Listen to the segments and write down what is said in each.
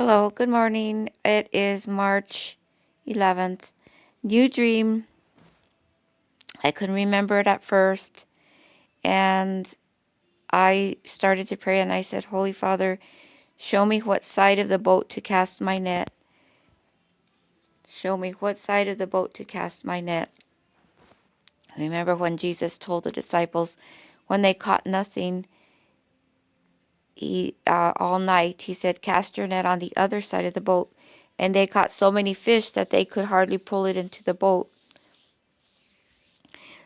Hello, good morning. It is March 11th. New dream. I couldn't remember it at first. And I started to pray and I said, Holy Father, show me what side of the boat to cast my net. Show me what side of the boat to cast my net. Remember when Jesus told the disciples when they caught nothing, all night, he said, cast your net on the other side of the boat. And they caught so many fish that they could hardly pull it into the boat.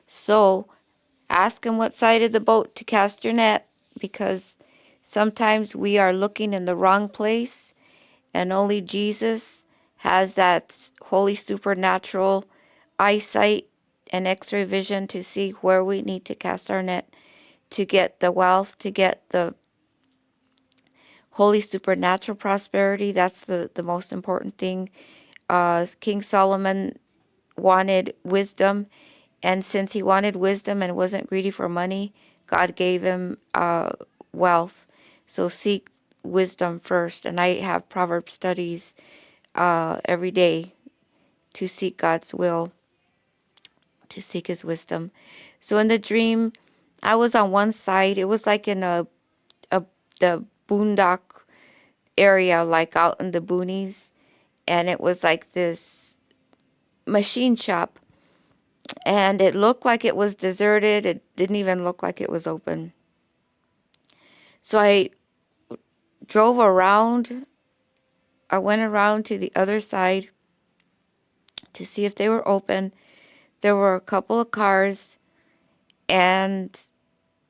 So ask him what side of the boat to cast your net, because sometimes we are looking in the wrong place, and only Jesus has that holy supernatural eyesight and x-ray vision to see where we need to cast our net to get the wealth, to get the holy supernatural prosperity. That's the most important thing. King Solomon wanted wisdom, and since he wanted wisdom and wasn't greedy for money, God gave him wealth. So seek wisdom first. And I have proverb studies every day to seek God's will, to seek his wisdom. So in the dream, I was on one side. It was like in the boondock area, like out in the boonies. And it was like this machine shop. And it looked like it was deserted. It didn't even look like it was open. So I drove around. I went around to the other side to see if they were open. There were a couple of cars, and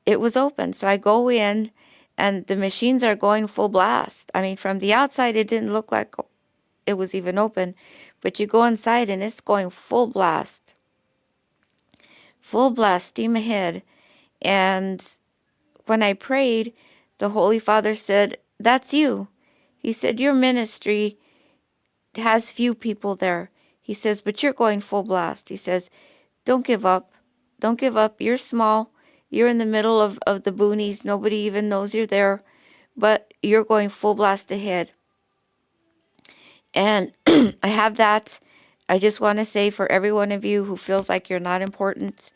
it was open. So I go in, and the machines are going full blast. I mean, from the outside, it didn't look like it was even open. But you go inside, and it's going full blast. Full blast, steam ahead. And when I prayed, the Holy Father said, that's you. He said, your ministry has few people there. He says, but you're going full blast. He says, don't give up. Don't give up. You're small. You're in the middle of the boonies. Nobody even knows you're there, but you're going full blast ahead. And I have that. I just want to say for every one of you who feels like you're not important,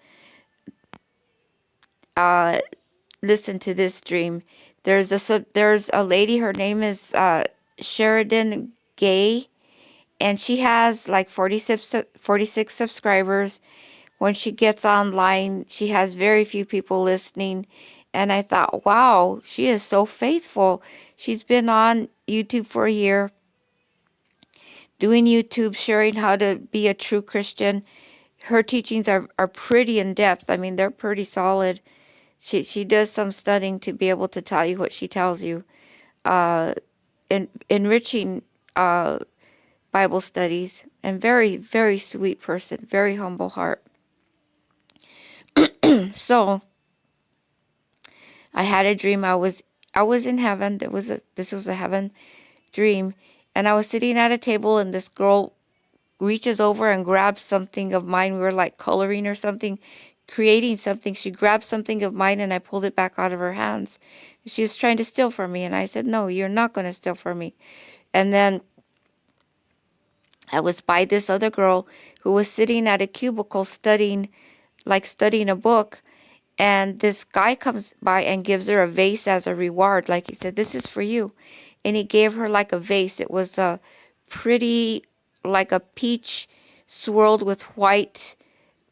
listen to this dream. There's a lady, her name is Sheridan Gay, and she has like 46 subscribers. When she gets online, she has very few people listening. And I thought, wow, she is so faithful. She's been on YouTube for a year, doing YouTube, sharing how to be a true Christian. Her teachings are pretty in depth. I mean, they're pretty solid. She does some studying to be able to tell you what she tells you. Enriching Bible studies, and very, very sweet person, very humble heart. So I had a dream. I was in heaven. This was a heaven dream, and I was sitting at a table, and this girl reaches over and grabs something of mine. We were like coloring or something, creating something. She grabbed something of mine, and I pulled it back out of her hands. She was trying to steal from me, and I said, no, you're not going to steal from me. And then I was by this other girl who was sitting at a cubicle studying a book. And this guy comes by and gives her a vase as a reward. Like he said, this is for you. And he gave her like a vase. It was a pretty, like a peach swirled with white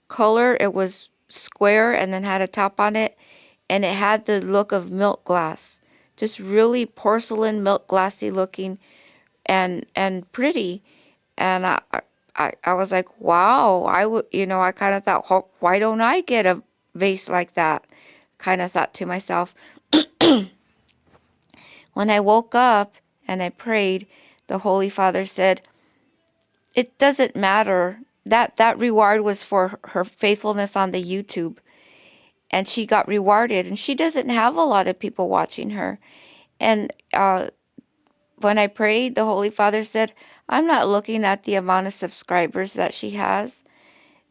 color. It was square and then had a top on it. And it had the look of milk glass. Just really porcelain milk glassy looking and pretty. And I was like, wow, I kind of thought, why don't I get a vase like that? Kind of thought to myself. When I woke up and I prayed, the Holy Father said, it doesn't matter. That reward was for her faithfulness on the YouTube. And she got rewarded. And she doesn't have a lot of people watching her. And when I prayed, the Holy Father said, I'm not looking at the amount of subscribers that she has.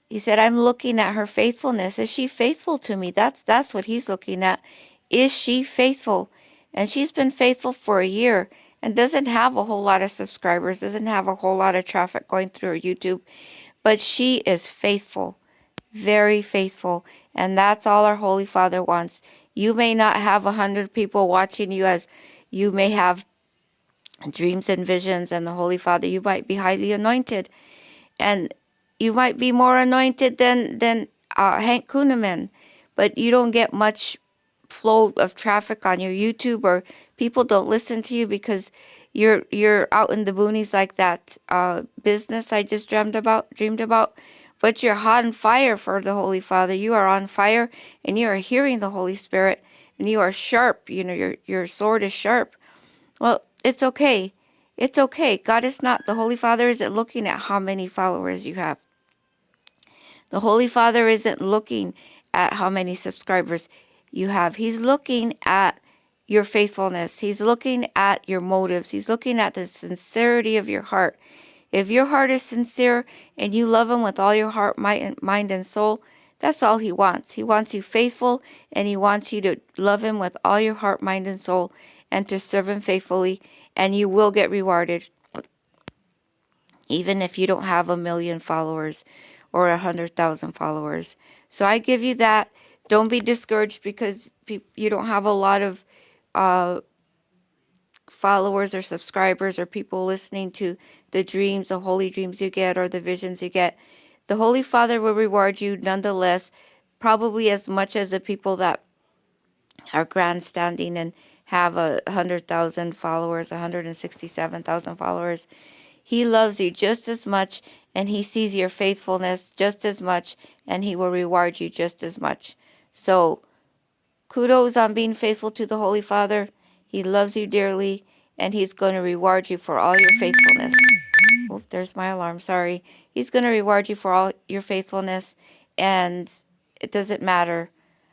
He said, I'm looking at her faithfulness. Is she faithful to me? That's what he's looking at. Is she faithful? And she's been faithful for a year. and doesn't have a whole lot of subscribers, doesn't have a whole lot of traffic going through her YouTube, but she is faithful, very faithful, and that's all our Holy Father wants. You may not have 100 people watching you as you may have dreams and visions, and the Holy Father, you might be highly anointed, and you might be more anointed than Hank Kuhneman, but you don't get much flow of traffic on your YouTube, or people don't listen to you because you're out in the boonies like that business I just dreamed about. But you're hot on fire for the Holy Father. You are on fire, and you are hearing the Holy Spirit, and you are sharp. You know, your sword is sharp. Well, it's okay. It's okay. God is not, the Holy Father isn't looking at how many followers you have. The Holy Father isn't looking at how many subscribers you have. He's looking at your faithfulness. He's looking at your motives. He's looking at the sincerity of your heart. If your heart is sincere and you love Him with all your heart, mind, and soul, that's all He wants. He wants you faithful, and He wants you to love Him with all your heart, mind, and soul, and to serve Him faithfully, and you will get rewarded, even if you don't have 1,000,000 followers or 100,000 followers. So I give you that. Don't be discouraged because you don't have a lot of followers or subscribers or people listening to the dreams, the holy dreams you get, or the visions you get. The Holy Father will reward you nonetheless, probably as much as the people that are grandstanding and have 100,000 followers, 167,000 followers. He loves you just as much, and He sees your faithfulness just as much, and He will reward you just as much. So kudos on being faithful to the Holy Father. He loves you dearly, and He's going to reward you for all your faithfulness. Oh, there's my alarm. Sorry. He's going to reward you for all your faithfulness, and it doesn't matter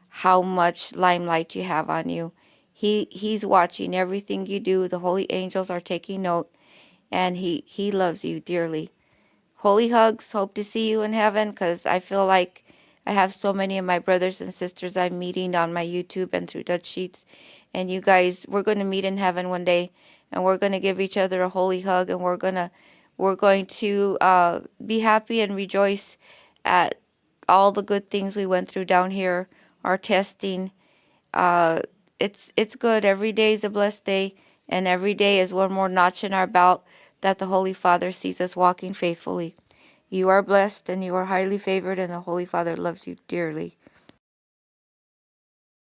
how much limelight you have on you. He's watching everything you do. The holy angels are taking note, and He loves you dearly. Holy hugs. Hope to see you in heaven, because I feel like I have so many of my brothers and sisters I'm meeting on my YouTube and through Dutch Sheets. And you guys, we're going to meet in heaven one day, and we're going to give each other a holy hug, and we're going to be happy and rejoice at all the good things we went through down here, our testing. It's good. Every day is a blessed day, and every day is one more notch in our belt that the Holy Father sees us walking faithfully. You are blessed, and you are highly favored, and the Holy Father loves you dearly.